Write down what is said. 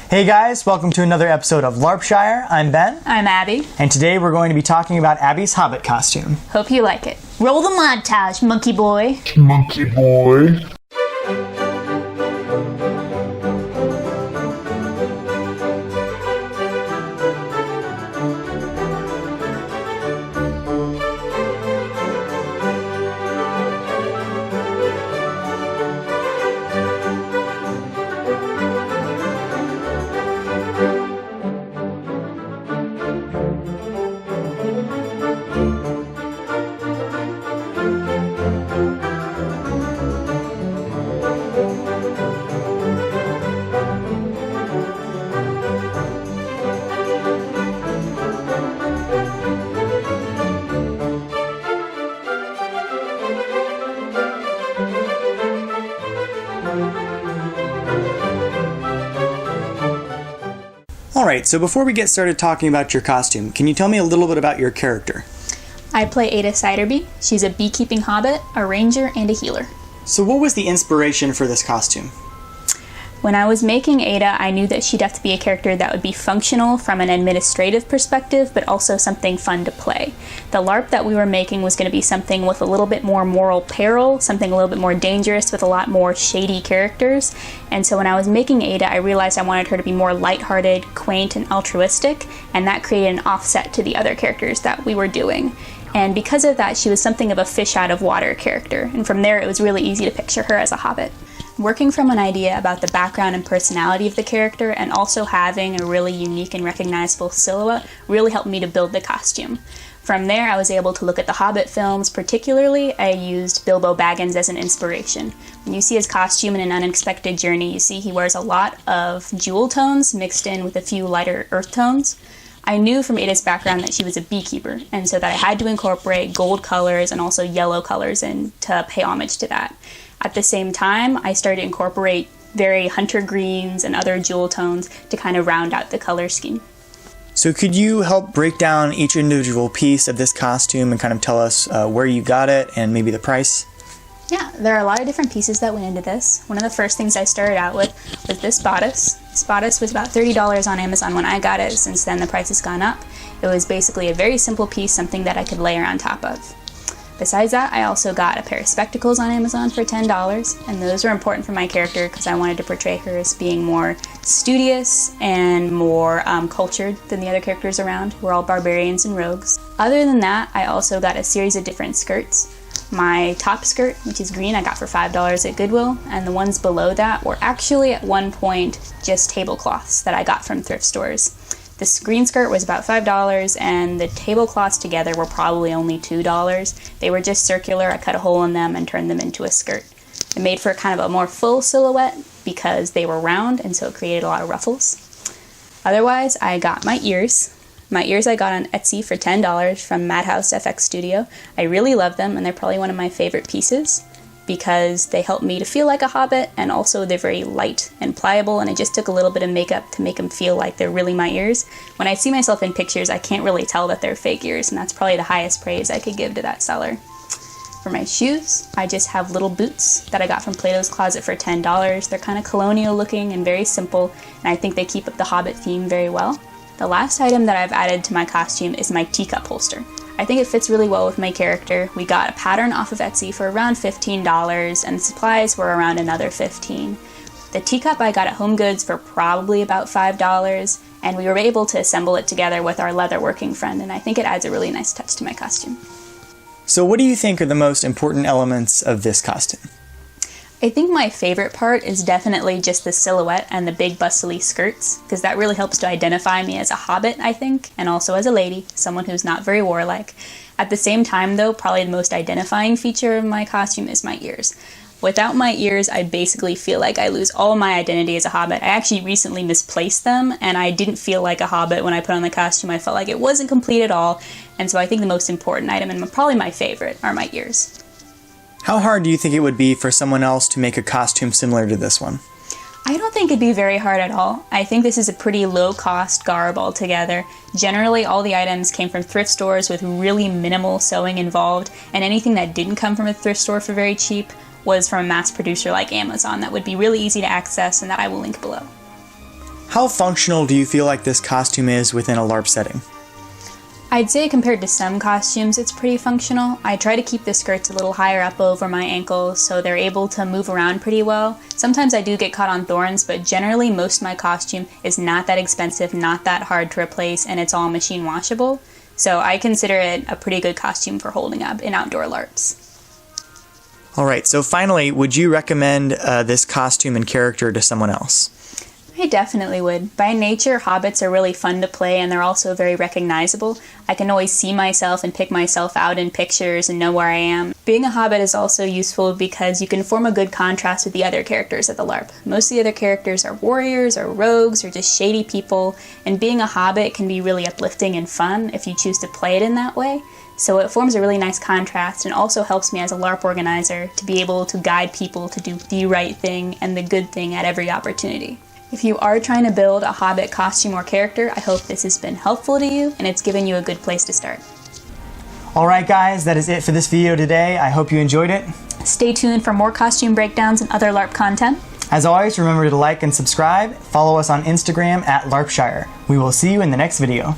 Hey guys, welcome to another episode of Larp Shire. I'm Ben. I'm Abby. And today we're going to be talking about Abby's Hobbit costume. Hope you like it. Roll the montage, monkey boy. Monkey boy. Alright, so before we get started talking about your costume, can you tell me a little bit about your character? I play Ada Ciderby. She's a beekeeping hobbit, a ranger, and a healer. So what was the inspiration for this costume? When I was making Ada, I knew that she'd have to be a character that would be functional from an administrative perspective, but also something fun to play. The Larp that we were making was going to be something with a little bit more moral peril, something a little bit more dangerous with a lot more shady characters. And so when I was making Ada, I realized I wanted her to be more lighthearted, quaint, and altruistic, and that created an offset to the other characters that we were doing. And because of that, she was something of a fish out of water character, and from there it was really easy to picture her as a hobbit. Working from an idea about the background and personality of the character and also having a really unique and recognizable silhouette really helped me to build the costume. From there, I was able to look at the Hobbit films. Particularly, I used Bilbo Baggins as an inspiration. When you see his costume in An Unexpected Journey, you see he wears a lot of jewel tones mixed in with a few lighter earth tones. I knew from Ada's background that she was a beekeeper, and so that I had to incorporate gold colors and also yellow colors in to pay homage to that. At the same time, I started to incorporate very hunter greens and other jewel tones to kind of round out the color scheme. So could you help break down each individual piece of this costume and kind of tell us where you got it and maybe the price? Yeah, there are a lot of different pieces that went into this. One of the first things I started out with was this bodice. This bodice was about $30 on Amazon when I got it. Since then, the price has gone up. It was basically a very simple piece, something that I could layer on top of. Besides that, I also got a pair of spectacles on Amazon for $10, and those were important for my character because I wanted to portray her as being more studious and more cultured than the other characters around. We're all barbarians and rogues. Other than that, I also got a series of different skirts. My top skirt, which is green, I got for $5 at Goodwill, and the ones below that were actually at one point just tablecloths that I got from thrift stores. This green skirt was about $5, and the tablecloths together were probably only $2. They were just circular. I cut a hole in them and turned them into a skirt. It made for kind of a more full silhouette because they were round, and so it created a lot of ruffles. Otherwise, I got my ears. My ears I got on Etsy for $10 from Madhouse FX Studio. I really love them, and they're probably one of my favorite pieces because they help me to feel like a hobbit, and also they're very light and pliable, and it just took a little bit of makeup to make them feel like they're really my ears. When I see myself in pictures, I can't really tell that they're fake ears, and that's probably the highest praise I could give to that seller. For my shoes, I just have little boots that I got from Plato's Closet for $10. They're kind of colonial looking and very simple, and I think they keep up the Hobbit theme very well. The last item that I've added to my costume is my teacup holster. I think it fits really well with my character. We got a pattern off of Etsy for around $15, and the supplies were around another $15. The teacup I got at Home Goods for probably about $5, and we were able to assemble it together with our leather working friend, and I think it adds a really nice touch to my costume. So what do you think are the most important elements of this costume? I think my favorite part is definitely just the silhouette and the big bustly skirts, because that really helps to identify me as a hobbit, I think, and also as a lady, someone who's not very warlike. At the same time, though, probably the most identifying feature of my costume is my ears. Without my ears, I basically feel like I lose all my identity as a hobbit. I actually recently misplaced them, and I didn't feel like a hobbit when I put on the costume. I felt like it wasn't complete at all, and so I think the most important item, and probably my favorite, are my ears. How hard do you think it would be for someone else to make a costume similar to this one? I don't think it'd be very hard at all. I think this is a pretty low-cost garb altogether. Generally, all the items came from thrift stores with really minimal sewing involved, and anything that didn't come from a thrift store for very cheap was from a mass producer like Amazon that would be really easy to access and that I will link below. How functional do you feel like this costume is within a LARP setting? I'd say compared to some costumes, it's pretty functional. I try to keep the skirts a little higher up over my ankles so they're able to move around pretty well. Sometimes I do get caught on thorns, but generally most of my costume is not that expensive, not that hard to replace, and it's all machine washable. So I consider it a pretty good costume for holding up in outdoor LARPs. Alright, so finally, would you recommend this costume and character to someone else? I definitely would. By nature, hobbits are really fun to play and they're also very recognizable. I can always see myself and pick myself out in pictures and know where I am. Being a hobbit is also useful because you can form a good contrast with the other characters at the LARP. Most of the other characters are warriors or rogues or just shady people, and being a hobbit can be really uplifting and fun if you choose to play it in that way. So it forms a really nice contrast and also helps me as a LARP organizer to be able to guide people to do the right thing and the good thing at every opportunity. If you are trying to build a Hobbit costume or character, I hope this has been helpful to you and it's given you a good place to start. Alright guys, that is it for this video today. I hope you enjoyed it. Stay tuned for more costume breakdowns and other LARP content. As always, remember to like and subscribe. Follow us on Instagram at LARP Shire. We will see you in the next video.